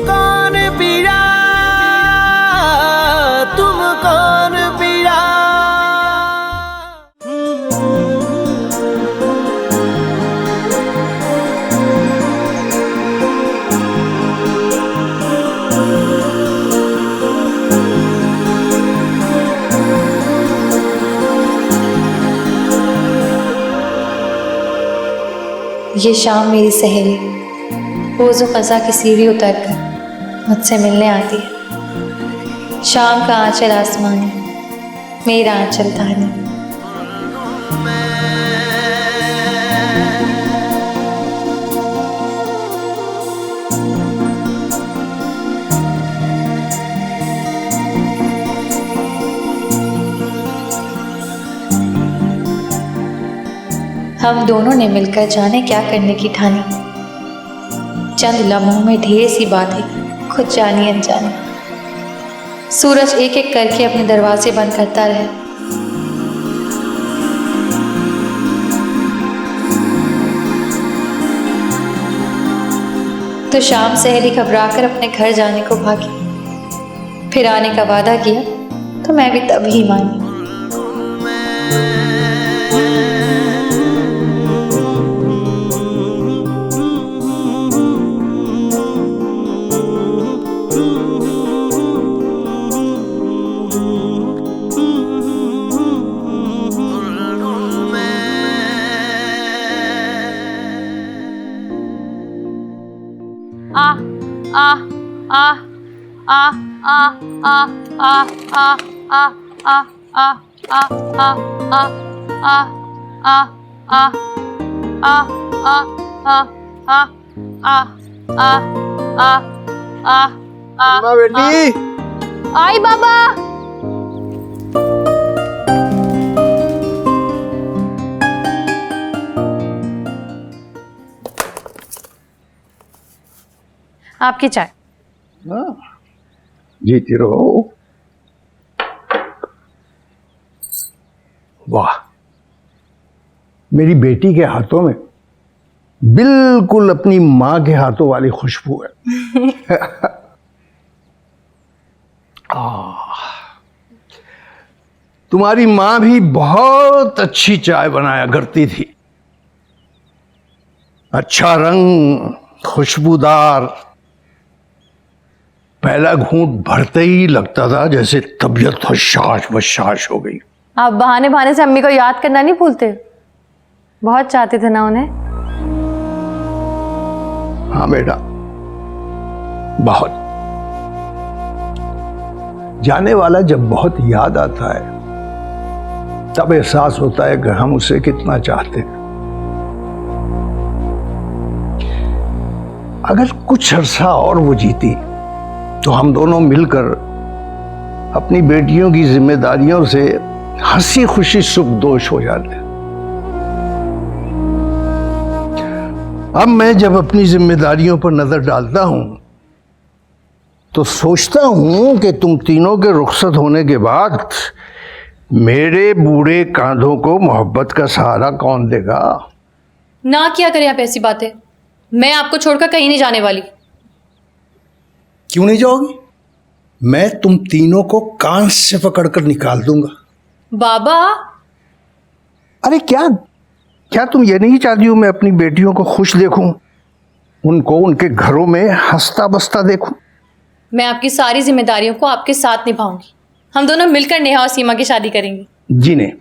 कौन पिया, तुम कौन पिया। ये शाम मेरी सहेली रोज़ क़ज़ा की सीढ़ी उतर कर मुझसे मिलने आती है। शाम का आंचल आसमानी, मेरा आंचल तानी। हम दोनों ने मिलकर जाने क्या करने की ठानी। चंद लम्हों में ढेर सी बातें खुद जानी अनजानी। सूरज एक एक करके अपने दरवाजे बंद करता रहे। तो शाम सहेली घबराकर अपने घर जाने को भागी। फिर आने का वादा किया तो मैं भी तभी मानी। बेटी आई बाबा। आपकी चाय। जीती रहो। वाह, मेरी बेटी के हाथों में बिल्कुल अपनी माँ के हाथों वाली खुशबू है। तुम्हारी माँ भी बहुत अच्छी चाय बनाया करती थी। अच्छा रंग, खुशबूदार। पहला घूंट भरते ही लगता था जैसे तबीयत हशाश बशाश हो गई। आप बहाने बहाने से अम्मी को याद करना नहीं भूलते? बहुत चाहते थे ना उन्हें। हाँ बेटा, बहुत। जाने वाला जब बहुत याद आता है तब एहसास होता है कि हम उसे कितना चाहते हैं। अगर कुछ अरसा और वो जीती तो हम दोनों मिलकर अपनी बेटियों की जिम्मेदारियों से हंसी खुशी सुखदोष हो जाते। अब मैं जब अपनी जिम्मेदारियों पर नजर डालता हूं तो सोचता हूं कि तुम तीनों के रुखसत होने के बाद मेरे बूढ़े कांधों को मोहब्बत का सहारा कौन देगा? ना किया करें आप ऐसी बातें। मैं आपको छोड़कर कहीं नहीं जाने वाली। क्यों नहीं जाओगी? मैं तुम तीनों को कान से पकड़कर निकाल दूंगा। बाबा, अरे क्या तुम ये नहीं चाहती हो मैं अपनी बेटियों को खुश देखूं, उनको उनके घरों में हंसता बसता देखूं? मैं आपकी सारी जिम्मेदारियों को आपके साथ निभाऊंगी। हम दोनों मिलकर नेहा और सीमा की शादी करेंगे। जी नहीं,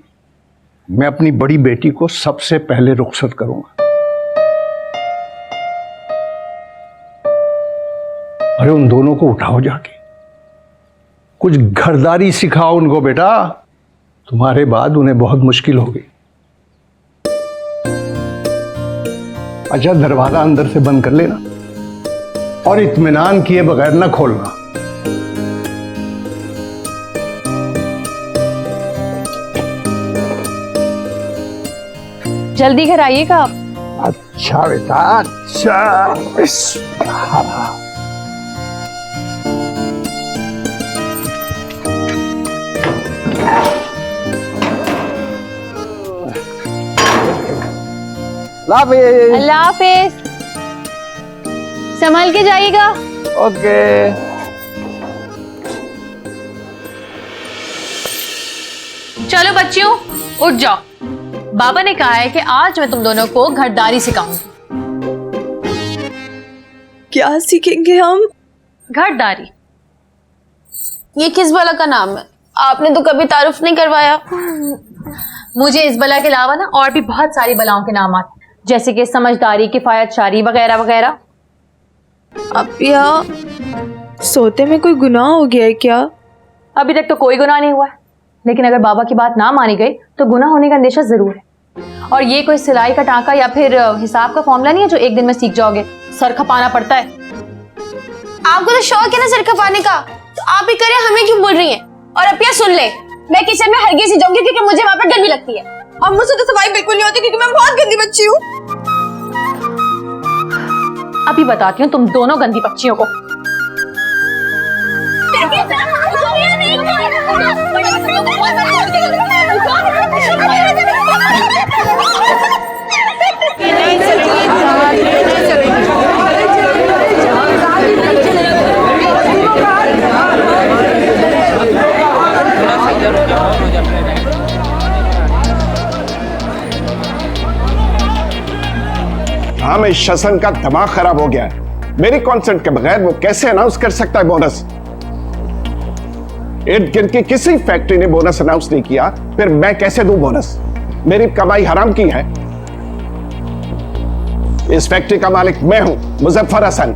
मैं अपनी बड़ी बेटी को सबसे पहले रुखसत करूंगा। अरे उन दोनों को उठाओ, जाके कुछ घरदारी सिखाओ उनको बेटा। तुम्हारे बाद उन्हें बहुत मुश्किल होगी। अच्छा, दरवाजा अंदर से बंद कर लेना और इत्मीनान किए बगैर ना खोलना। जल्दी घर आइएगा आप। अच्छा बेटा, अच्छा। अल्लाह हाफिज। संभल के जाइएगा। ओके। चलो बच्चियों उठ जाओ। बाबा ने कहा है कि आज मैं तुम दोनों को घरदारी सिखाऊंगी। क्या सीखेंगे हम? घरदारी। ये किस बला का नाम है? आपने तो कभी तारुफ नहीं करवाया। मुझे इस बला के अलावा ना और भी बहुत सारी बलाओं के नाम आते हैं, जैसे कि समझदारी, किफायत शारी वगैरह वगैरह। अपिया, सोते में कोई गुनाह हो गया है क्या? अभी तक तो कोई गुनाह नहीं हुआ है, लेकिन अगर बाबा की बात ना मानी गई तो गुनाह होने का अंदेशा जरूर है। और ये कोई सिलाई का टांका या फिर हिसाब का फॉर्मूला नहीं है जो एक दिन में सीख जाओगे। सर खपाना पड़ता है। आपको तो शौक है ना सर खपाने का, तो आप ही करें, हमें क्यों बोल रही हैं? और अपिया सुन ले, मैं किचन में हरगिज़ नहीं जाऊंगी क्योंकि मुझे वहां पर गर्मी लगती है। और मुझसे तो सफाई बिल्कुल नहीं होती क्योंकि मैं बहुत गंदी बच्ची हूँ। अभी बताती हूँ तुम दोनों गंदी बच्चियों को। हाँ, मैं शसन का दिमाग खराब हो गया है। मेरी कॉन्सेंट के बगैर वो कैसे अनाउंस कर सकता है बोनस? इर्द गिर्द की किसी फैक्ट्री ने बोनस अनाउंस नहीं किया, फिर मैं कैसे दूं बोनस? मेरी कमाई हराम की है। इस फैक्ट्री का मालिक मैं हूं, मुजफ्फर हसन।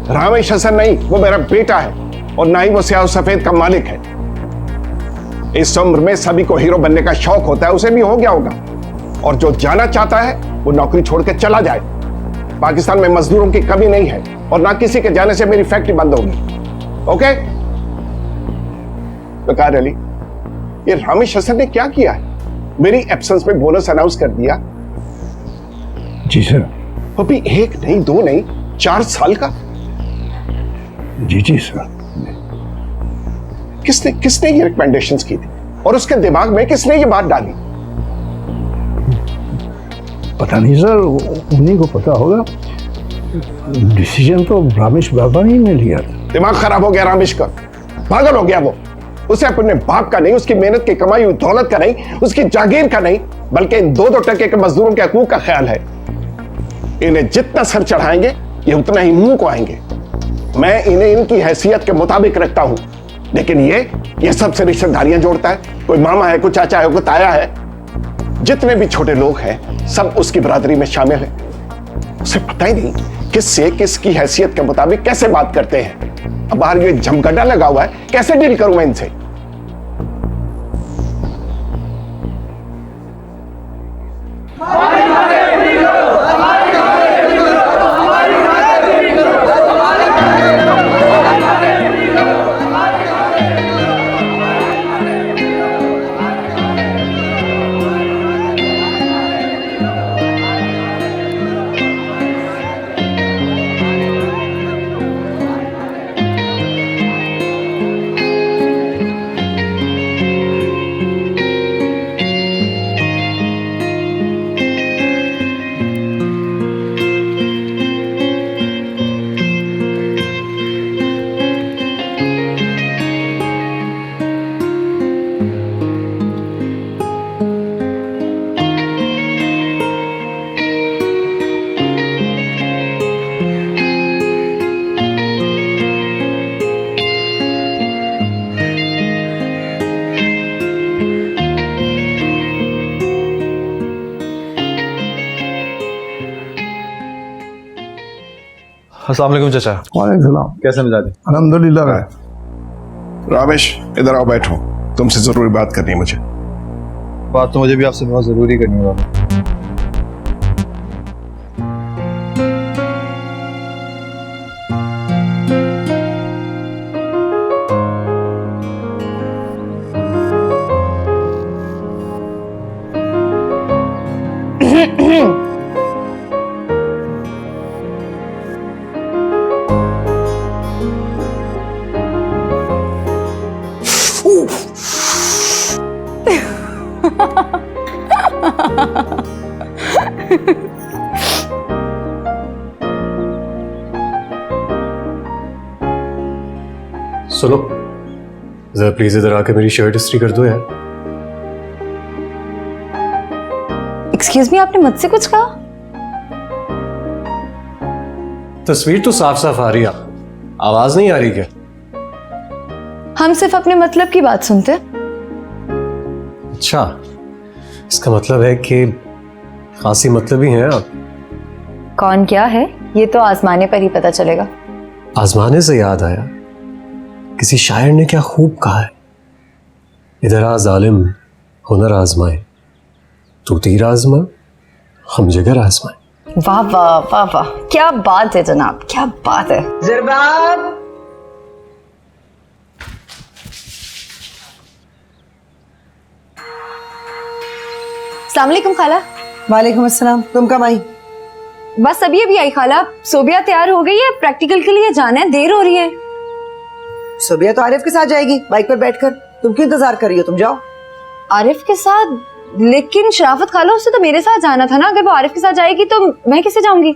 रामेश हसन नहीं, वो मेरा बेटा है, और ना ही वो स्याह सफेद का मालिक है। इस उम्र में सभी को हीरो बनने का शौक होता है, उसे भी हो गया होगा। और जो जाना चाहता है वो नौकरी छोड़ के चला जाए। पाकिस्तान में मजदूरों की कमी नहीं है, और ना किसी के जाने से मेरी फैक्ट्री बंद होगी। ओके? वकार अली, ये रामेश हसन ने क्या किया है? मेरी एब्सेंस में बोनस अनाउंस कर दिया। जी सर। वो भी एक नहीं, दो नहीं, 4 साल का। जी जी सर। किसने किसने ये रिकमेंडेशंस की थी, और उसके दिमाग में किसने ये बात डाली? पता नहीं सर, उन्हीं को पता होगा। डिसीजन तो रामेश बाबा ही ने लिया था। दिमाग खराब हो गया रामेश का, पागल हो गया वो। उसे अपने बाप का नहीं, उसकी मेहनत की कमाई हुई दौलत का नहीं, उसकी जागीर का नहीं, बल्कि इन 2-2 टके के मजदूरों के हकूक का ख्याल है। इन्हें जितना सर चढ़ाएंगे ये उतना ही मुंह को आएंगे। मैं इन्हें इनकी हैसियत के मुताबिक रखता हूं, लेकिन ये सबसे रिश्तेदारियां जोड़ता है। कोई मामा है, कोई चाचा है, कोई ताया है। जितने भी छोटे लोग हैं सब उसकी बरादरी में शामिल हैं। उसे पता ही नहीं किससे किसकी हैसियत के मुताबिक कैसे बात करते हैं। अब बाहर ये जमगड्ढा लगा हुआ है, कैसे डील करूं मैं इनसे? अस्सलाम वालेकुम चाचा। वालेकुम सलाम। कैसे मिजाज है? अल्हम्दुलिल्लाह। रामेश, इधर आओ, बैठो। तुमसे जरूरी बात करनी है मुझे। बात तो मुझे भी आपसे बहुत जरूरी करनी है बाबा। सुनो, जरा प्लीज इधर आके मेरी शर्ट इस्त्री कर दो यार। एक्सक्यूज मी, आपने मुझसे कुछ कहा? तस्वीर तो साफ साफ आ रही है, आवाज नहीं आ रही क्या? हम सिर्फ अपने मतलब की बात सुनते हैं। अच्छा, इसका मतलब है कि खासी मतलबी हैं आप। कौन क्या है ये तो आजमाने पर ही पता चलेगा। आजमाने से याद आया, किसी शायर ने क्या खूब कहा है, इधर आ जालिम हुनर आजमाए, तू तीर आजमा हम जिगर आजमाए। वाह वाह वाह वाह, क्या बात है जनाब, क्या बात है। अस्सलाम वालेकुम खाला। वालेकुम अस्सलाम। तुम कब आई? बस अभी अभी आई खाला। सोबिया तैयार हो गई है, प्रैक्टिकल के लिए जाना है, देर हो रही है। सोबिया तो आरिफ के साथ जाएगी बाइक पर बैठकर। तुम क्यों इंतजार कर रही हो? तुम जाओ। आरिफ के साथ? लेकिन शराफत खाला, उससे तो मेरे साथ जाना था ना। अगर वो आरिफ के साथ जाएगी तो मैं किससे जाऊंगी?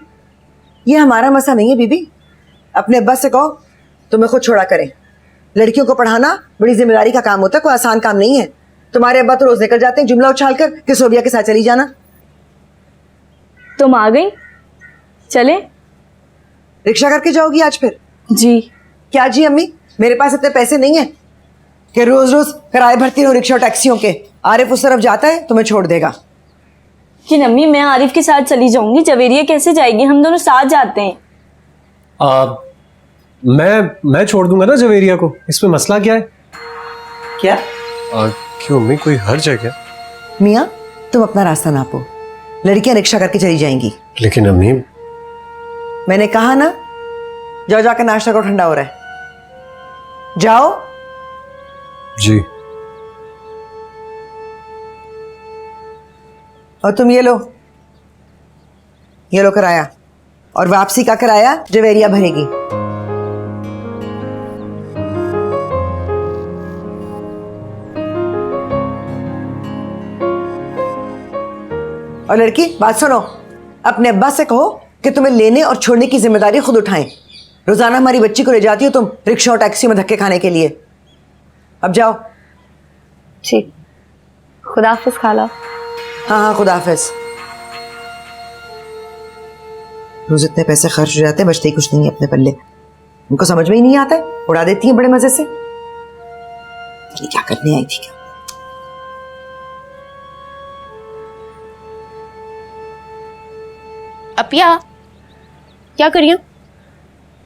ये हमारा मसला नहीं है बीबी। अपने अब्बा से कहो तुम्हें खुद छोड़ा करें। लड़कियों को पढ़ाना बड़ी जिम्मेदारी का काम होता है, कोई आसान काम नहीं है। तुम्हारे अब्बा तो रोज निकल जाते हैं जुमला उछाल कर कि सोबिया के साथ चली जाना। तुम आ गई, चले? रिक्शा करके जाओगी आज फिर? जी। क्या जी अम्मी, मेरे पास इतने पैसे नहीं है कि रोज रोज किराए भरती रहो रिक्शा टैक्सियों के। आरिफ उस तरफ जाता है तुम्हें छोड़ देगा। कि अम्मी मैं आरिफ के साथ चली जाऊंगी, जवेरिया कैसे जाएगी? हम दोनों साथ जाते हैं। मैं छोड़ दूंगा ना जवेरिया को, इसमें मसला क्या है? क्या? क्यों अम्मी, कोई हर्ज है क्या? मियाँ तुम अपना रास्ता नापो, लड़कियां रिक्शा करके चली जाएंगी। लेकिन अम्मी, मैंने कहा ना, जाओ जाकर नाश्ता करो, ठंडा हो रहा है। जाओ। जी। और तुम ये लो किराया, और वापसी का किराया जवेरिया भरेगी। और लड़की बात सुनो, अपने अब्बा से कहो कि तुम्हें लेने और छोड़ने की जिम्मेदारी खुद उठाएं। रोजाना हमारी बच्ची को ले जाती हो तुम रिक्शा और टैक्सी में धक्के खाने के लिए। अब जाओ। ठीक, खुदा हाफिज खाला। हाँ खुदा हाफिज। रोज इतने पैसे खर्च हो जाते हैं, बचते ही कुछ नहीं है अपने पल्ले। उनको समझ में ही नहीं आता है, उड़ा देती हैं बड़े मजे से। ये क्या करने आई थी? क्या अपिया क्या कर रही हो?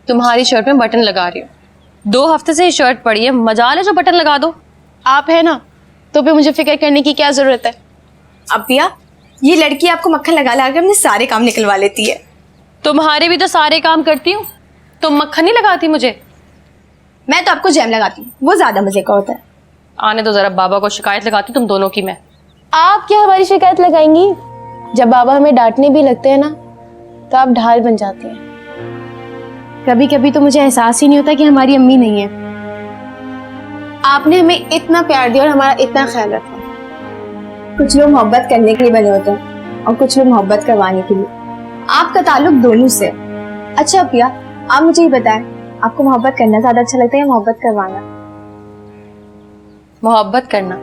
तुम्हारी शर्ट में बटन लगा रही हूँ। 2 हफ्ते से ये शर्ट पड़ी है, मजाल है जो बटन लगा दो। आप है ना, तो फिर मुझे फिक्र करने की क्या जरूरत है? अपिया, ये लड़की आपको मक्खन लगा लगा के अपने सारे काम निकलवा लेती है। तुम्हारे भी तो सारे काम करती हूँ, तुम मक्खन नहीं लगाती मुझे। मैं तो आपको जैम लगाती हूँ, वो ज्यादा मजे का होता है। आने दो जरा, बाबा को शिकायत लगाती तुम दोनों की मैं। आप क्या हमारी शिकायत लगाएंगी? जब बाबा हमें डांटने भी लगते हैं ना, तो आप ढाल बन जाती हैं। कभी कभी तो मुझे एहसास ही नहीं होता कि हमारी अम्मी नहीं है। आपने हमें इतना प्यार दिया और हमारा इतना ख्याल रखा। कुछ लोग मोहब्बत करने के लिए बने होते हैं और कुछ लोग मोहब्बत करवाने के लिए। आपका ताल्लुक दोनों से। अच्छा अपिया, आप मुझे ये बताएं, आपको मोहब्बत करना ज्यादा अच्छा लगता है या मोहब्बत करवाना? मोहब्बत करना।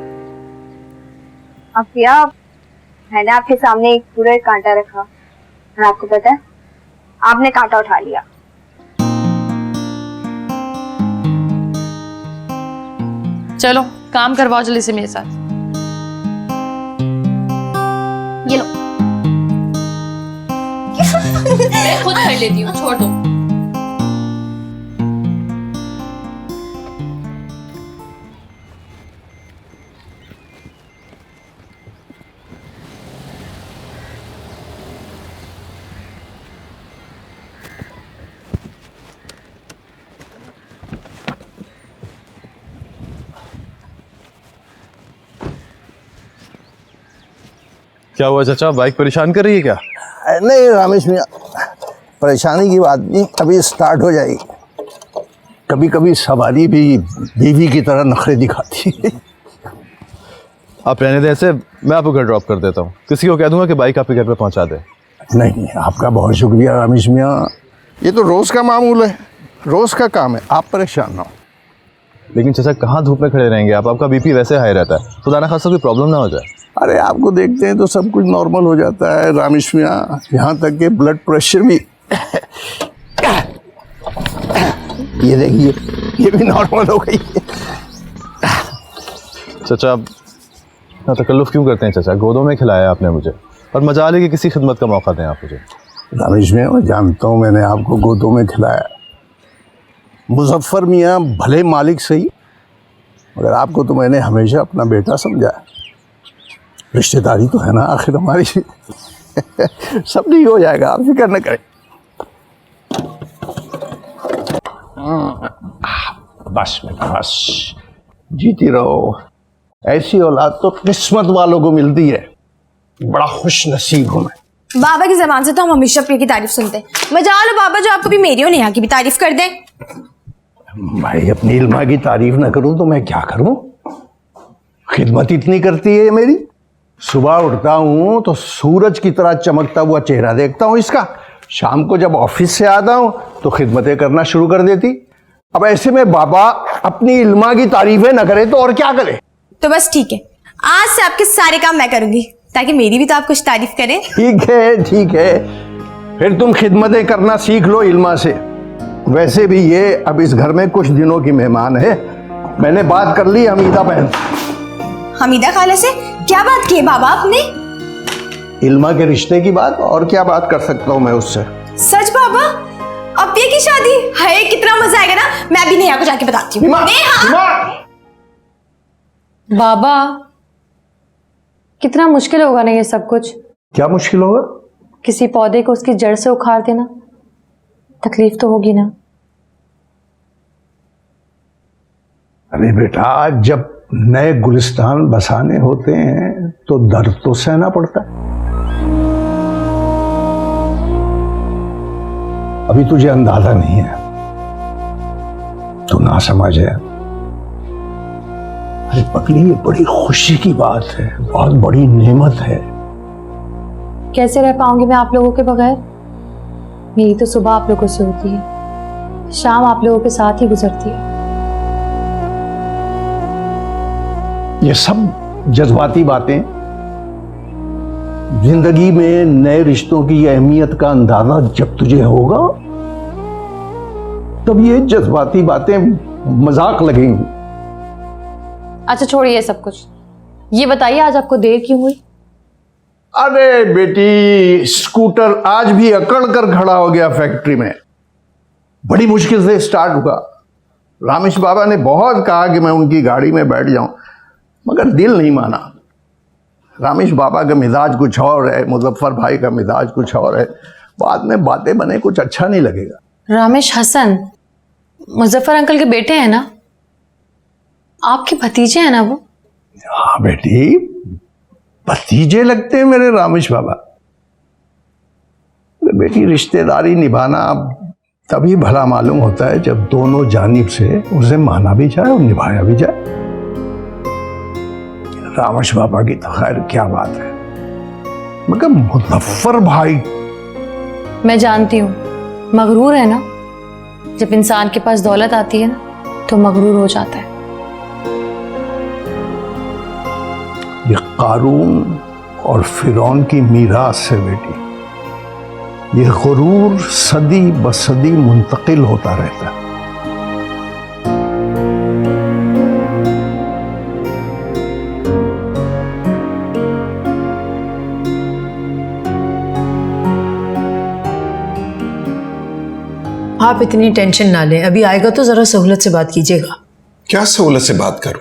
अपिया, मैंने आपके सामने एक पूरा कांटा रखा और आपको पता है, आपने कांटा उठा लिया। चलो काम करवाओ जल्दी से मेरे साथ। ये लो। मैं खुद कर लेती हूँ, छोड़ दो। क्या हुआ चाचा, बाइक परेशान कर रही है क्या? नहीं रामेश मियाँ, परेशानी की बात नहीं, अभी स्टार्ट हो जाएगी। कभी कभी सवारी भी बीवी की तरह नखरे दिखाती है। आप रहने दें ऐसे, मैं आपको घर ड्रॉप कर देता हूँ। किसी को कह दूंगा कि बाइक आपके घर पे पहुँचा दे। नहीं, आपका बहुत शुक्रिया रामेश मियाँ, ये तो रोज़ का मामूल है, रोज़ का काम है, आप परेशान ना हो। लेकिन चाचा कहाँ धूप में खड़े रहेंगे आप? आपका बीपी वैसे हाई रहता है, खुदा ना खास्ता कोई प्रॉब्लम ना हो जाए। अरे आपको देखते हैं तो सब कुछ नॉर्मल हो जाता है रामेश मियाँ, यहाँ तक के ब्लड प्रेशर भी ये देखिए ये भी नॉर्मल हो गई है। चाचा इतना तकल्लुफ़ क्यों करते हैं चाचा? गोदों में खिलाया आपने मुझे, और मजा ले कि किसी खिदमत का मौका दें आप मुझे। रामेश मियाँ मैं जानता हूँ मैंने आपको गोदों में खिलाया, मुजफ्फर मियाँ भले मालिक सही, मगर आपको तो मैंने हमेशा अपना बेटा समझा। रिश्तेदारी तो है ना आखिर हमारी। सब ठीक हो जाएगा, आप फिक्र न करें। बस बेटा बस, जीती रहो। ऐसी औलाद तो किस्मत वालों को मिलती है, बड़ा खुश नसीब हूं मैं। बाबा की जबान से तो हम हमेशा प्रिया की तारीफ सुनते हैं। मजा लो बाबा जो आप कभी मेरी और नेहा की भी तारीफ कर दें। भाई अपनी इल्मा की तारीफ ना करूं तो मैं क्या करूं? खिदमत इतनी करती है मेरी। सुबह उठता हूं तो सूरज की तरह चमकता हुआ चेहरा देखता हूं इसका, शाम को जब ऑफिस से आता हूं तो खिदमतें करना शुरू कर देती। अब ऐसे में बाबा अपनी इल्मा की तारीफें न करे तो और क्या करे? तो बस ठीक है, आज से आपके सारे काम मैं करूंगी ताकि मेरी भी तो आप कुछ तारीफ करें। ठीक है, फिर तुम खिदमतें करना सीख लो इल्मा से। वैसे भी ये अब इस घर में कुछ दिनों की मेहमान है। मैंने बात कर ली हमीदा बहन। हमीदा खाला से क्या बात की है बाबा आपने? इल्मा के रिश्ते की बात, और क्या बात कर सकता हूँ मैं उससे। सच बाबा? अब ये की शादी है, कितना मजा आएगा ना। मैं भी नेहा को जाके बताती हूँ। बाबा कितना मुश्किल होगा ना ये सब कुछ। क्या मुश्किल होगा? किसी पौधे को उसकी जड़ से उखाड़ देना, तकलीफ तो होगी ना। अरे बेटा, जब नए गुलिस्तान बसाने होते हैं तो दर्द तो सहना पड़ता है। अभी तुझे अंदाजा नहीं है, तू ना समझ है। अरे पगली, ये बड़ी खुशी की बात है, बहुत बड़ी नेमत है। कैसे रह पाऊंगी मैं आप लोगों के बगैर? मेरी तो सुबह आप लोगों से होती है, शाम आप लोगों के साथ ही गुजरती है। ये सब जज्बाती बातें। जिंदगी में नए रिश्तों की अहमियत का अंदाजा जब तुझे होगा तब ये जज्बाती बातें मजाक लगेंगी। अच्छा छोड़िए सब कुछ, ये बताइए आज आपको देर क्यों हुई? अरे बेटी, स्कूटर आज भी अकड़ कर खड़ा हो गया फैक्ट्री में। बड़ी मुश्किल से स्टार्ट हुआ। रामेश बाबा ने बहुत कहा कि मैं उनकी गाड़ी में बैठ जाऊं, मगर दिल नहीं माना। रामेश बाबा का मिजाज कुछ और है, मुजफ्फर भाई का मिजाज कुछ और है। बाद में बातें बने, कुछ अच्छा नहीं लगेगा। रामेश हसन मुजफ्फर अंकल के बेटे हैं ना? आपके भतीजे हैं ना वो? हाँ बेटी, भतीजे लगते हैं मेरे रामेश बाबा। बेटी, रिश्तेदारी निभाना तभी भला मालूम होता है जब दोनों जानिब से उसे माना भी जाए और निभाया भी जाए। रामेश बाबा की तो खैर क्या बात है, मगर मुजफ्फर भाई, मैं जानती हूँ मगरूर है ना। जब इंसान के पास दौलत आती है ना तो मगरूर हो जाता है। ये कारून और फिरौन की मीरास है बेटी। ये गुरूर सदी बसदी मुंतकिल होता रहता है। आप इतनी टेंशन ना लें, अभी आएगा तो जरा सहूलत से बात कीजिएगा। क्या सहूलत से बात करूं?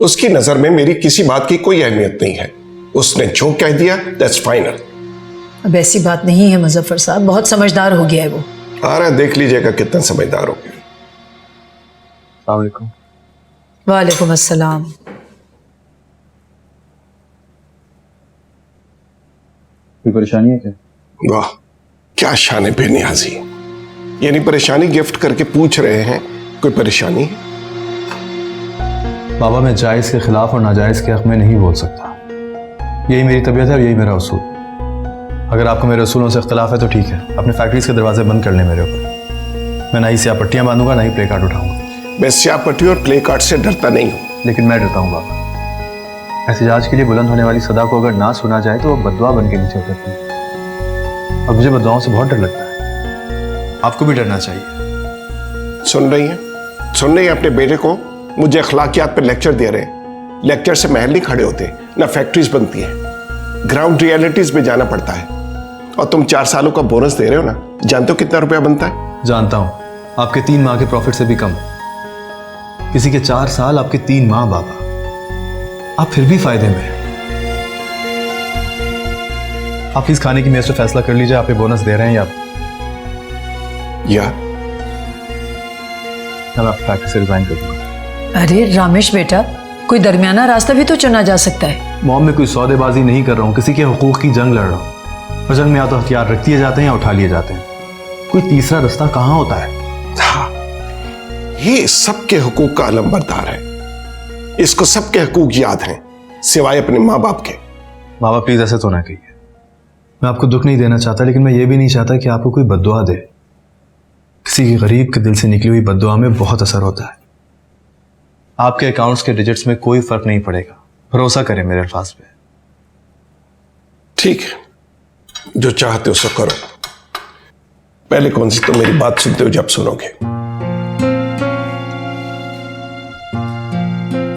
उसकी नजर में मेरी किसी बात की कोई अहमियत नहीं है। उसने जो कह दिया दैट्स फाइनल। अब ऐसी बात नहीं है मुजफ्फर साहब, बहुत समझदार हो गया है वो। आ रहा देख लीजिएगा कितना समझदार हो गया। अस्सलाम वालेकुम। वालेकुम अस्सलाम। कोई परेशानी है क्या? वाह, क्या शान बेनियाजी। यानी परेशानी गिफ्ट करके पूछ रहे हैं कोई परेशानी है? बाबा, मैं जायज़ के खिलाफ और नाजायज़ के हक़ में नहीं बोल सकता। यही मेरी तबीयत है और यही मेरा उसूल। अगर आपको मेरे उसूलों से इख्तलाफ है तो ठीक है, अपने फैक्ट्रीज के दरवाजे बंद कर लें मेरे ऊपर। मैं ना ही स्याह पट्टियाँ बांधूंगा, ना ही प्ले कार्ड उठाऊंगा। मैं स्यापटी और प्ले कार्ड से डरता नहीं हूं। लेकिन मैं डरता हूँ बाबा। एहतिजाज के लिए बुलंद होने वाली सदा को अगर ना सुना जाए तो वो बददुआ बन के नीचे उतरती है, और मुझे बददुआओं से बहुत डर लगता है। आपको भी डरना चाहिए। सुन रही है अपने बेटे को मुझे अखलाकियात पर लेक्चर दे रहे हैं। लेक्चर से महल नहीं खड़े होते, ना फैक्ट्रीज बनती है, ग्राउंड रियलिटीज में जाना पड़ता है। और तुम 4 सालों का बोनस दे रहे हो ना, जानते हो कितना रुपया बनता है? जानता हूँ, आपके 3 माह के प्रॉफिट से भी कम। किसी के 4 साल, आपके 3 माह बाबा। आप फिर भी फायदे में हैं। आप इस खाने की मेज पे फैसला कर लीजिए, आप ये बोनस दे रहे हैं या मैं फैक्ट्री से रिजाइन कर दूंगा। अरे रामेश बेटा, कोई दरमियाना रास्ता भी तो चुना जा सकता है। मॉम, मैं कोई सौदेबाजी नहीं कर रहा हूँ, किसी के हुकूक की जंग लड़ रहा हूँ। और जंग में या तो हथियार रख दिए जाते हैं या उठा लिए जाते हैं। कोई तीसरा रास्ता कहाँ होता है? हाँ, ये सबके हुकूक का अलंबरदार है। इसको सबके हुकूक याद हैं, सिवाय अपने माँ बाप के। बाबा प्लीज ऐसे तो ना कहिए। मैं आपको दुख नहीं देना चाहता, लेकिन मैं ये भी नहीं चाहता कि आपको कोई बद्दुआ दे। किसी की गरीब के दिल से निकली हुई बद्दुआ में बहुत असर होता है। आपके अकाउंट्स के डिजिट्स में कोई फर्क नहीं पड़ेगा, भरोसा करें मेरे अल्फाज पे। ठीक है, जो चाहते हो सो करो। पहले कौन सी तो मेरी बात सुनते हो जब सुनोगे।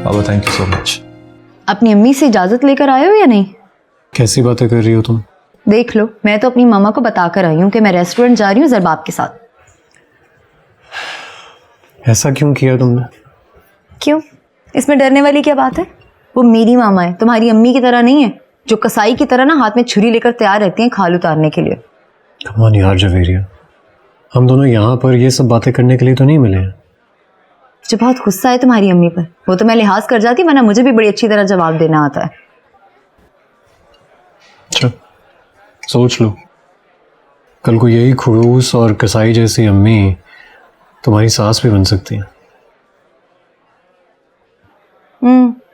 बाबा थैंक यू सो मच। अपनी अम्मी से इजाजत लेकर आए हो या नहीं? कैसी बातें कर रही हो तुम? देख लो, मैं तो अपनी मामा को बताकर आई हूँ कि मैं रेस्टोरेंट जा रही हूँ जरबाब के साथ। ऐसा क्यों किया तुमने? क्यों? इसमें डरने वाली क्या बात है? वो मेरी मामा है, तुम्हारी अम्मी की तरह नहीं है, जो कसाई की तरह ना हाथ में छुरी लेकर तैयार रहती हैं खाल उतारने के लिए। कम ऑन यार जवेरिया, हम दोनों यहाँ पर ये सब बातें करने के लिए तो नहीं मिले हैं। मुझे बहुत गुस्सा है तुम्हारी अम्मी पर। वो तो मैं लिहाज कर जाती, वरना मुझे भी बड़ी अच्छी तरह जवाब देना आता है। अच्छा, सोच लो, कल को यही खड़ूस और कसाई जैसी अम्मी तुम्हारी सास भी बन सकती है।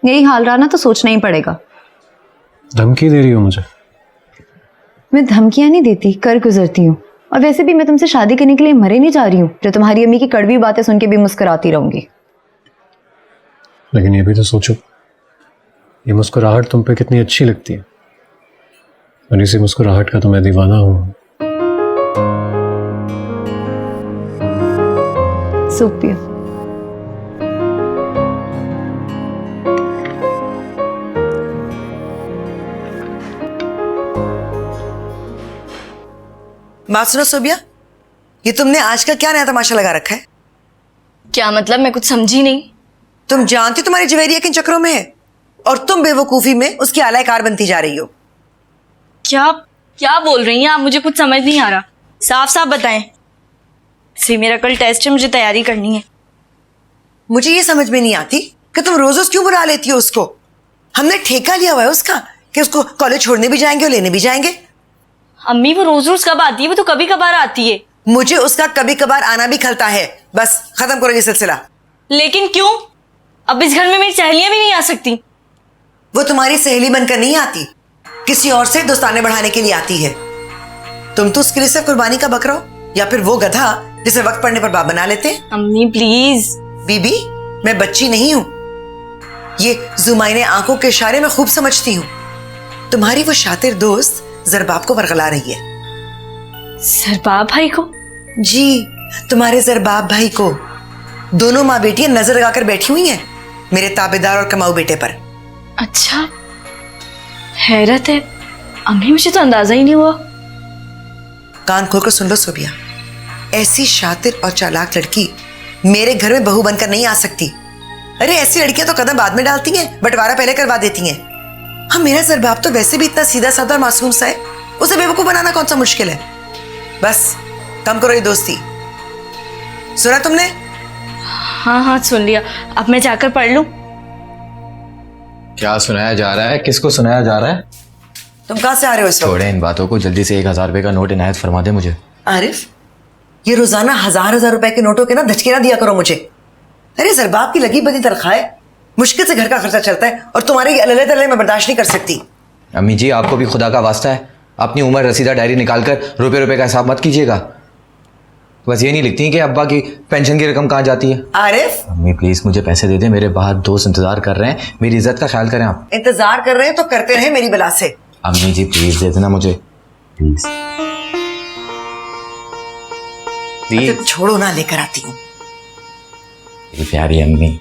यही हाल रहा ना तो सोचना ही पड़ेगा। धमकी दे रही हो मुझे? मैं धमकियां नहीं देती, कर गुजरती हूँ। और वैसे भी मैं तुमसे शादी करने के लिए मरे नहीं जा रही हूँ, जो तुम्हारी अम्मी की कड़वी बातें सुन के भी मुस्कुराती रहूंगी। लेकिन ये भी तो सोचो, ये मुस्कुराहट तुम पे कितनी अच्छी लगती है, और इसी मुस्कुराहट का तो मैं दीवाना हूँ। सूप पियो। बात सुनो सोबिया, ये तुमने आज का क्या नया तमाशा लगा रखा है? क्या मतलब? मैं कुछ समझी नहीं। तुम जानती हो तुम्हारी जवेरिया किन चक्रों में है, और तुम बेवकूफी में उसकी आलाकार बनती जा रही हो। क्या क्या बोल रही हैं आप? मुझे कुछ समझ नहीं आ रहा, साफ साफ बताएं। सी मेरा कल टेस्ट है, मुझे तैयारी करनी है। मुझे ये समझ में नहीं आती कि तुम रोज रोज क्यों बुला लेती हो उसको। हमने ठेका लिया हुआ है उसका कि उसको कॉलेज छोड़ने भी जाएंगे और लेने भी जाएंगे। अम्मी वो रोज रोज कब आती है? वो तो कभी कभार आती है। मुझे उसका कभी कभार आना भी खलता है। बस खत्म करो ये सिलसिला। लेकिन क्यों? अब इस घर में मेरी सहेलियां भी नहीं आ सकती? वो तुम्हारी सहेली बनकर नहीं आती, किसी और से दोस्ताने बढ़ाने के लिए आती है। तुम तो उसके लिए सिर्फ कुर्बानी का बकरा हो, या फिर वो गधा जिसे वक्त पड़ने पर बाप बना लेते हैं। अम्मी प्लीज। बीबी, मैं बच्ची नहीं हूं। ये जुमाइने आंखों के इशारे में खूब समझती हूँ। तुम्हारी वो शातिर दोस्त जरबाब को बरगला रही है। जरबाब भाई को? जी, तुम्हारे जरबाब भाई को। दोनों माँ बेटियां नजर लगाकर बैठी हुई हैं मेरे ताबेदार और कमाऊ बेटे पर। अच्छा, हैरत है अम्मी, मुझे तो अंदाजा ही नहीं हुआ। कान खोलकर सुन लो सोबिया, ऐसी शातिर और चालाक लड़की मेरे घर में बहू बनकर नहीं आ सकती। अरे ऐसी लड़कियां तो कदम बाद में डालती हैं, बंटवारा पहले करवा देती हैं। हाँ, मेरा जरबाब तो वैसे भी इतना सीधा साधा और मासूम सा है, उसे बेवकूफ बनाना कौन सा मुश्किल है। बस कम करो ये दोस्ती। सुना तुमने? हाँ हाँ सुन लिया। अब मैं जाकर पढ़ लूं। क्या सुनाया जा रहा है? किसको सुनाया जा रहा है? तुम कहां से आ रहे हो इस वक्त? छोड़े इन बातों को, जल्दी से 1000 रुपए का नोट इनायत फरमा दे मुझे। आरिफ, ये रोजाना 1000 रुपए के नोटों के ना धचके ना दिया करो मुझे। अरे जरबाब की लगी बदी तनख्वाह है, मुश्किल से घर का खर्चा चलता है, और तुम्हारे अल्ले तल्ले मैं बर्दाश्त नहीं कर सकती। अम्मी जी, आपको भी खुदा का वास्ता है, अपनी उम्र रसीदा डायरी निकालकर रुपए रुपए का हिसाब मत कीजिएगा। बस ये नहीं लिखती कि अब्बा की पेंशन की रकम कहाँ जाती है। आरिफ, अम्मी प्लीज मुझे पैसे दे दे, मेरे बाहर दोस्त इंतजार कर रहे हैं, मेरी इज्जत का ख्याल करें आप। इंतजार कर रहे हैं तो करते रहे मेरी बला से। अम्मी जी प्लीज दे देना मुझे, प्लीज प्लीज। तो छोड़ो ना, लेकर आती हूँ। मेरी प्यारी अम्मी।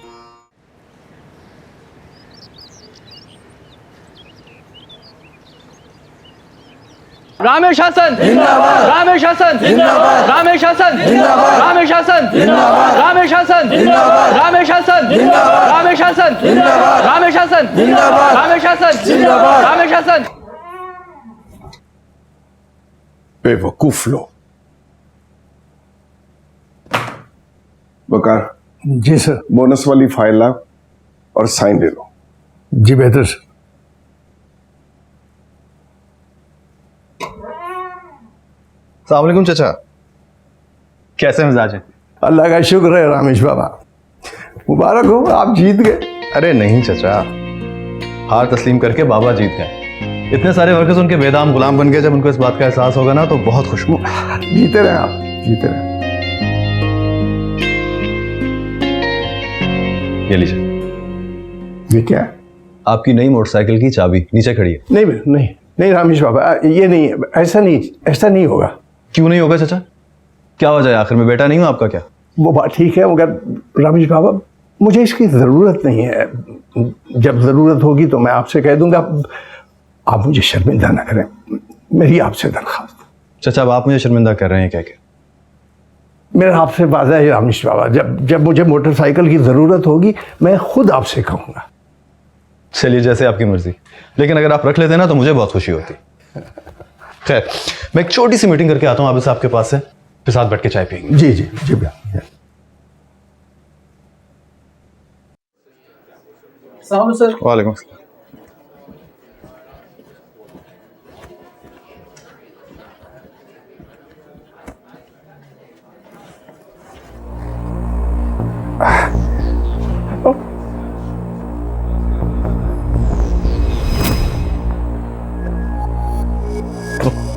रामेश शासन जिंदाबाद, रामेश शासन जिंदाबाद, रामेश शासन जिंदाबाद, रामेश शासन जिंदाबाद, रामेश शासन जिंदाबाद, रामेश शासन जिंदाबाद, रामेश शासन जिंदाबाद, रामेश शासन जिंदाबाद, रामेश शासन जिंदाबाद, रामेश शासन। बेवकूफ लोग। बकार, जी सर। बोनस वाली फाइल ला और साइन ले लो। जी बेहतर सर। अस्सलाम वालेकुम चाचा, कैसे मिजाज है? अल्लाह का शुक्र है रामेश बाबा, मुबारक हो, आप जीत गए। अरे नहीं चाचा, हार तस्लीम करके बाबा जीत गए। इतने सारे वर्कर्स उनके बेदाम गुलाम बन गए, जब उनको इस बात का एहसास होगा ना तो बहुत खुश होंगे। जीते रहे आप, जीते रहे। ये लीजिए, ये क्या है? आपकी नई मोटरसाइकिल की चाबी नीचे खड़ी है। नहीं नहीं नहीं रामेश बाबा, ये नहीं, ऐसा नहीं होगा। क्यों नहीं होगा चाचा? क्या वजह है? आखिर में बेटा नहीं हूं आपका क्या? वो बात ठीक है, मगर रामेश बाबा मुझे इसकी ज़रूरत नहीं है। जब ज़रूरत होगी तो मैं आपसे कह दूंगा। आप मुझे शर्मिंदा ना करें, मेरी आपसे दरख्वास्त। चाचा, अब आप मुझे शर्मिंदा कर रहे हैं क्या? मेरा आपसे वादा है रामेश बाबा, जब मुझे मोटरसाइकिल की ज़रूरत होगी मैं खुद आपसे कहूँगा। चलिए, जैसे आपकी मर्जी, लेकिन अगर आप रख लेते ना तो मुझे बहुत खुशी होती। खैर, मैं एक छोटी सी मीटिंग करके आता हूँ वापस आपके पास से, फिर साथ बैठ के चाय पियेंगे। जी जी जी भैया। सर वालेकुम।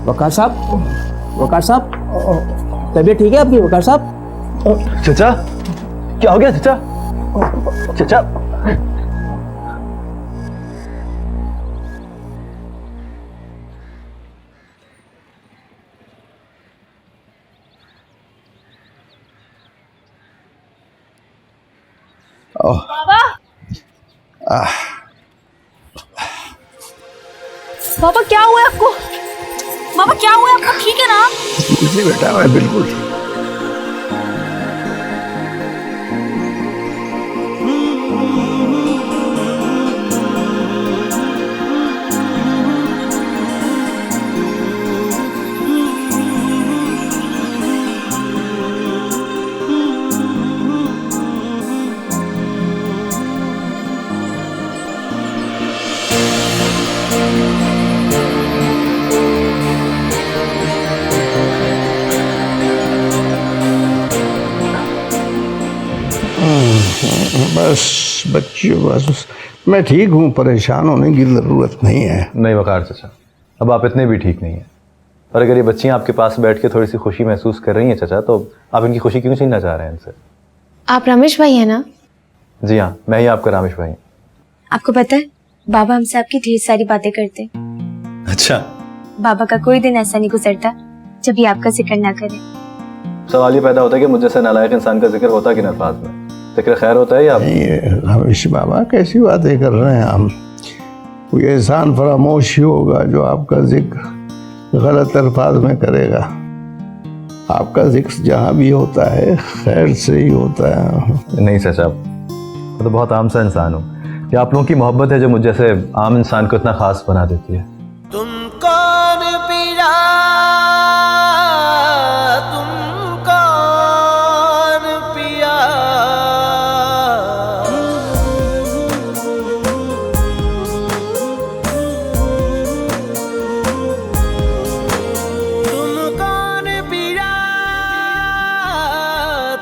वकार साहब, तबीयत ठीक है आपकी वकार साहब? चाचा, क्या हो गया चाचा? चाचा, बाबा, बाबा क्या हुआ है आपको? बाबा क्या हुआ है आपको? ठीक है ना? जी बेटा, मैं बिल्कुल ठीक। बस बच्चों, बस मैं ठीक हूँ, परेशान होने की ज़रूरत नहीं है। नहीं वकार चाचा, अब आप इतने भी ठीक नहीं हैं। और अगर ये बच्चियाँ आपके पास बैठ के थोड़ी सी खुशी महसूस कर रही हैं चाचा, तो आप इनकी खुशी क्यों छीनना चाह रहे हैं इनसे? आप रमेश भाई है ना? जी हाँ, मैं ही आपका रामेश भाई। आपको पता है बाबा हमसे आपकी ढेर सारी बातें करते। अच्छा, बाबा का कोई दिन ऐसा नहीं गुजरता जब ये आपका जिक्र ना करे। सवाल ये पैदा होता है कि मुझ जैसे नालायक इंसान का जिक्र होता कि न अल्फाज में? जिक्र खैर होता है या रमेश बाबा कैसी बातें कर रहे हैं हम? कोई एहसान फरामोश ही होगा जो आपका जिक्र गलत अल्फाज में करेगा। आपका जिक्र जहाँ भी होता है खैर से ही होता है। नहीं चाचा, मैं तो बहुत आम सा इंसान हूँ। ये आप लोगों की मोहब्बत है जो मुझ जैसे आम इंसान को इतना खास बना देती है। तुम कौन पीरा, तुम कौन पिया, तुम कौन पीरा,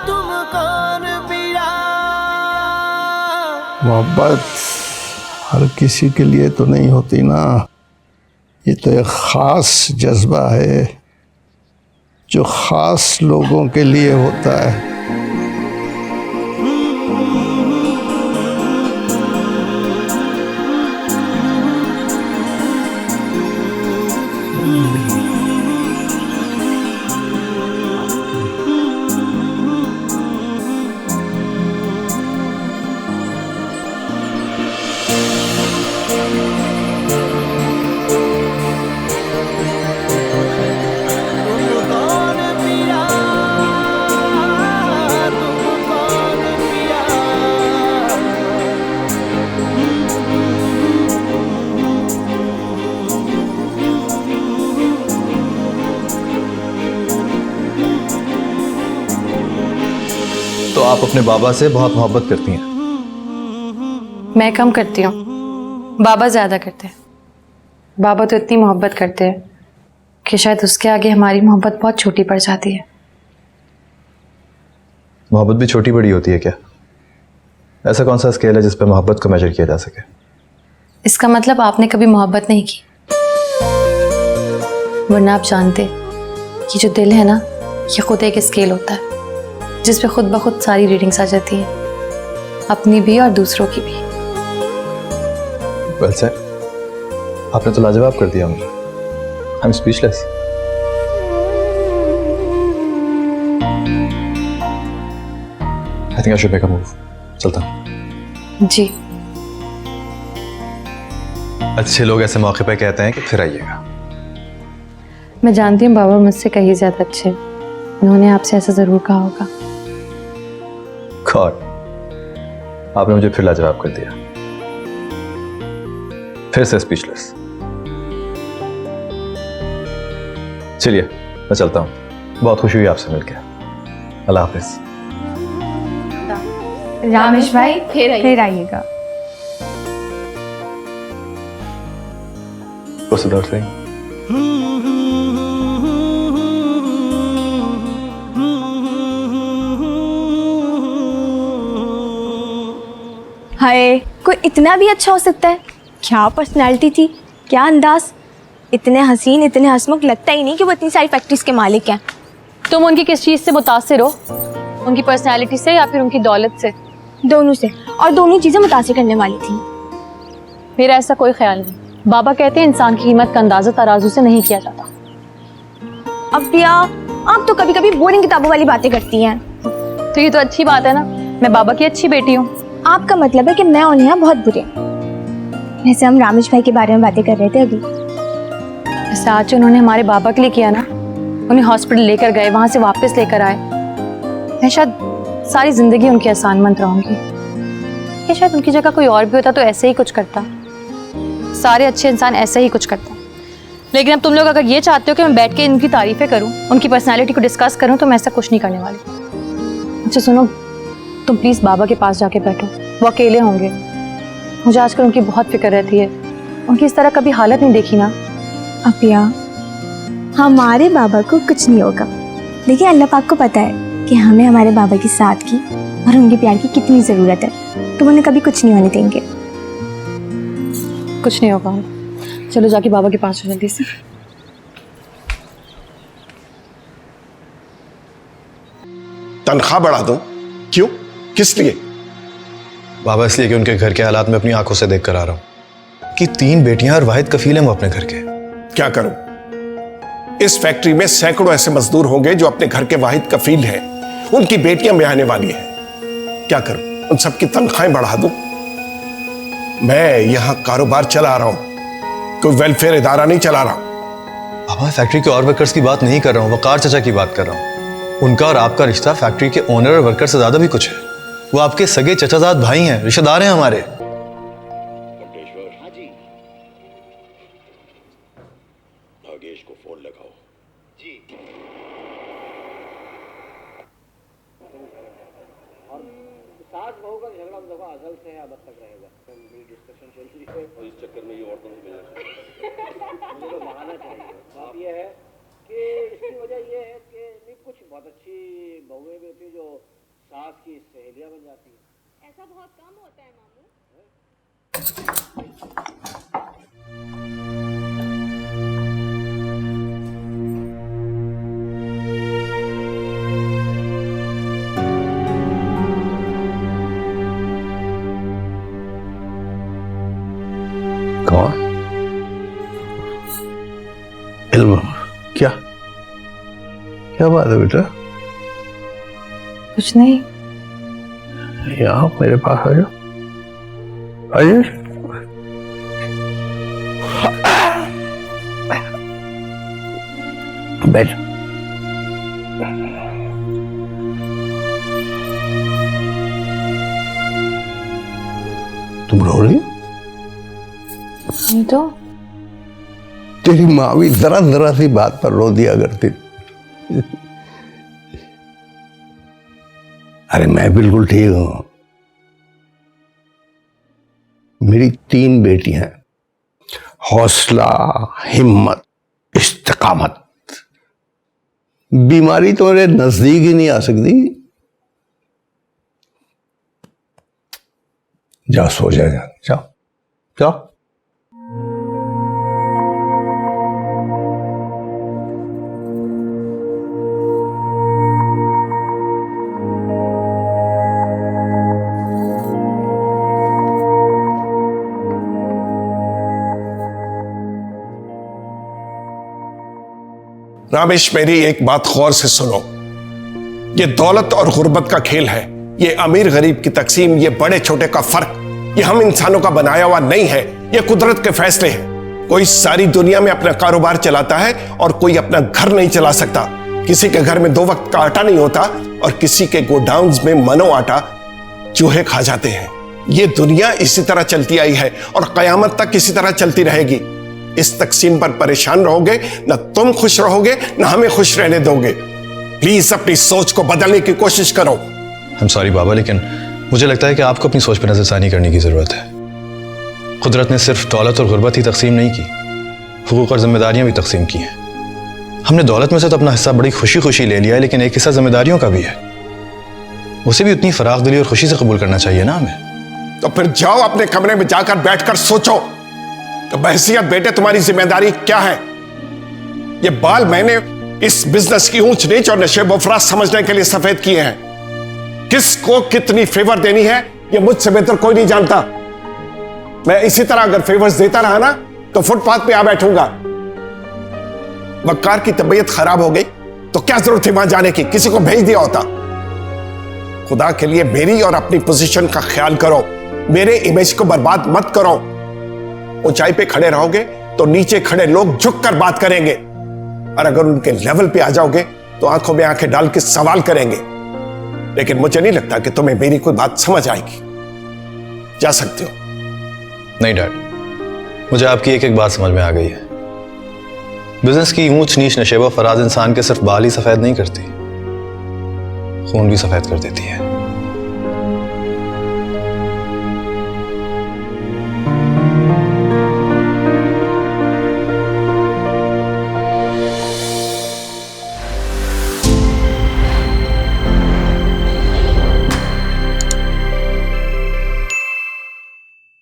तुम कौन पिया। मोहब्बत हर किसी के लिए तो नहीं होती ना। ये तो एक ख़ास जज्बा है जो खास लोगों के लिए होता है। तो आप अपने बाबा से बहुत मोहब्बत करती हैं? मैं कम करती हूँ, बाबा ज़्यादा करते हैं। बाबा तो इतनी मोहब्बत करते हैं कि शायद उसके आगे हमारी मोहब्बत बहुत छोटी पड़ जाती है। मोहब्बत भी छोटी बड़ी होती है क्या? ऐसा कौन सा स्केल है जिस पर मोहब्बत को मेजर किया जा सके? इसका मतलब आपने कभी मोहब्बत नहीं की, वरना आप जानते कि जो दिल है ना, ये खुद एक स्केल होता है जिस पे खुद ब खुद सारी रीडिंग्स आ जाती है, अपनी भी और दूसरों की भी। वेल सेड, आपने तो लाजवाब कर दिया मुझे। I am speechless. I think I should make a move. चलता हूं। जी। अच्छे लोग ऐसे मौके पे कहते हैं कि फिर आइएगा। मैं जानती हूँ बाबा मुझसे कहीं ज़्यादा अच्छे, उन्होंने आपसे ऐसा ज़रूर कहा होगा। गॉड, आपने मुझे फिर लाजवाब कर दिया, फिर से स्पीचलेस। चलिए मैं चलता हूँ, बहुत खुशी हुई आपसे मिलकर। अल्लाह हाफिज। रामेश भाई फिर आइएगा। What's the dog saying? हाय, कोई इतना भी अच्छा हो सकता है? क्या पर्सनालिटी थी, क्या अंदाज, इतने हसीन, इतने हंसमुख, लगता ही नहीं कि वो इतनी सारी फैक्ट्रीज के मालिक हैं। तुम उनकी किस चीज़ से मुतासिर हो? उनकी पर्सनैलिटी से या फिर उनकी दौलत से? दोनों से, और दोनों चीज़ें मुतासिर करने वाली थी। मेरा ऐसा कोई ख्याल नहीं। बाबा कहते हैं इंसान की कीमत का अंदाजा तराजू से नहीं किया जाता। अब भैया, आप तो कभी कभी बोरिंग किताबों वाली बातें करती हैं। तो ये तो अच्छी बात है ना, मैं बाबा की अच्छी बेटी हूँ। आपका मतलब है कि मैं उन्हें यहाँ बहुत बुरे। वैसे हम रामेश भाई के बारे में बातें कर रहे थे अभी। वैसे आज जो उन्होंने हमारे बाबा के लिए किया ना, उन्हें हॉस्पिटल लेकर गए, वहाँ से वापस लेकर आए, मैं शायद सारी जिंदगी उनकी एहसानमंद रहूंगी। कि शायद उनकी जगह कोई और भी होता तो ऐसे ही कुछ करता। सारे अच्छे इंसान ऐसे ही कुछ करते हैं। लेकिन अब तुम लोग अगर ये चाहते हो कि मैं बैठ के इनकी तारीफें करूं, उनकी पर्सनालिटी को डिस्कस करूं, तो मैं ऐसा कुछ नहीं करने वाली। अच्छा सुनो, तुम प्लीज़ बाबा के पास जाके बैठो, वो अकेले होंगे। मुझे आजकल उनकी बहुत फिक्र रहती है। उनकी इस तरह कभी हालत नहीं देखी ना। अपिया, हमारे बाबा को कुछ नहीं होगा, लेकिन अल्लाह पाक को पता है कि हमें हमारे बाबा की साथ की और उनके प्यार की कितनी ज़रूरत है, तो उन्हें कभी कुछ नहीं होने देंगे। कुछ नहीं होगा। चलो जाके बाबा के पास जल्दी से। तनख्वाह बढ़ा दूं? क्यों, किस लिए? बाबा इसलिए कि उनके घर के हालात में अपनी आंखों से देख कर आ रहा हूं कि 3 बेटियां और वाहिद कफील हैं वो अपने घर के। क्या करूं? इस फैक्ट्री में सैकड़ों ऐसे मजदूर होंगे जो अपने घर के वाहिद कफील हैं, उनकी बेटियां भी आने वाली हैं। क्या करूं? उन सबकी तनख्वाहें बढ़ा दूं? मैं यहां कारोबार चला रहा हूं, कोई वेलफेयर इदारा नहीं चला रहा। बाबा फैक्ट्री के और वर्कर्स की बात नहीं कर रहा हूं, वकार चाचा की बात कर रहा हूं। उनका और आपका रिश्ता फैक्ट्री के ओनर और वर्कर से ज्यादा भी कुछ है। वो आपके सगे चचाजाद भाई हैं, रिश्तेदार हैं हमारे। भागेश को फोन लगाओ। जी। और सास बहू का झगड़ा देखो असल से अब तक रहेगा। डिस्कशन चल रही है और इस चक्कर में ये औरतों से मिलना मुझे तो मानना चाहिए। बात ये है कि इसकी वजह ये है कि नहीं, कुछ बहुत अच्छी बहुएं भी होती जो सास की सहेलियां बन जाती है। ऐसा बहुत कम होता है मामू। क्या बात है बेटा? कुछ नहीं। यहाँ मेरे पास आ जाओ, आइए। बैठ। तुम रो रही हो? नहीं तो। तेरी माँ भी जरा जरा सी बात पर रो दिया करती। अरे मैं बिल्कुल ठीक हूं। मेरी 3 बेटियां हैं, हौसला, हिम्मत, इस्तिकामत। बीमारी तो मेरे नजदीक ही नहीं आ सकती। जाओ सो जा, जाओ जाओ। रामेश, मेरी एक बात गौर से सुनो। ये दौलत और गुर्बत का खेल है, ये अमीर गरीब की तकसीम, ये बड़े छोटे का फर्क, ये हम इंसानों का बनाया हुआ नहीं है, ये कुदरत के फैसले हैं। कोई सारी दुनिया में अपना कारोबार चलाता है और कोई अपना घर नहीं चला सकता। किसी के घर में 2 वक्त का आटा नहीं होता और किसी के गोडाउन्स में मनो आटा चूहे खा जाते हैं। ये दुनिया इसी तरह चलती आई है और कयामत तक इसी तरह चलती रहेगी। इस तकसीम पर परेशान रहोगे, ना तुम खुश रहोगे ना हमें खुश रहने दोगे। प्लीज अपनी सोच को बदलने की कोशिश करो। हम सॉरी बाबा, लेकिन मुझे लगता है कि आपको अपनी सोच पर नजरसानी करने की जरूरत है। कुदरत ने सिर्फ दौलत और गुर्बत ही तकसीम नहीं की, हुकूक और जिम्मेदारियां भी तकसीम की हैं। हमने दौलत में से तो अपना हिस्सा बड़ी खुशी खुशी ले लिया है, लेकिन एक हिस्सा जिम्मेदारियों का भी है। उसे भी उतनी फराख दिली और खुशी से कबूल करना चाहिए ना हमें। तो फिर जाओ अपने कमरे में जाकर बैठकर सोचो, तो बहसियत बेटे तुम्हारी जिम्मेदारी क्या है। ये बाल मैंने इस बिजनेस की ऊंच नीच और नशे बफराज समझने के लिए सफेद किए हैं। किसको कितनी फेवर देनी है ये मुझसे बेहतर कोई नहीं जानता। मैं इसी तरह अगर फेवर्स देता रहा ना तो फुटपाथ पे आ बैठूंगा। वक्कार की तबीयत खराब हो गई तो क्या जरूरत थी वहां जाने की, किसी को भेज दिया होता। खुदा के लिए मेरी और अपनी पोजीशन का ख्याल करो, मेरे इमेज को बर्बाद मत करो। ऊंचाई पे खड़े रहोगे तो नीचे खड़े लोग झुककर बात करेंगे, और अगर उनके लेवल पे आ जाओगे तो आंखों में आंखें डाल के सवाल करेंगे। लेकिन मुझे नहीं लगता कि तुम्हें मेरी कोई बात समझ आएगी। जा सकते हो। नहीं डैड, मुझे आपकी एक एक बात समझ में आ गई है। बिजनेस की ऊंच नीच नशेबा फराज इंसान के सिर्फ बाल ही सफेद नहीं करती, खून भी सफेद कर देती है।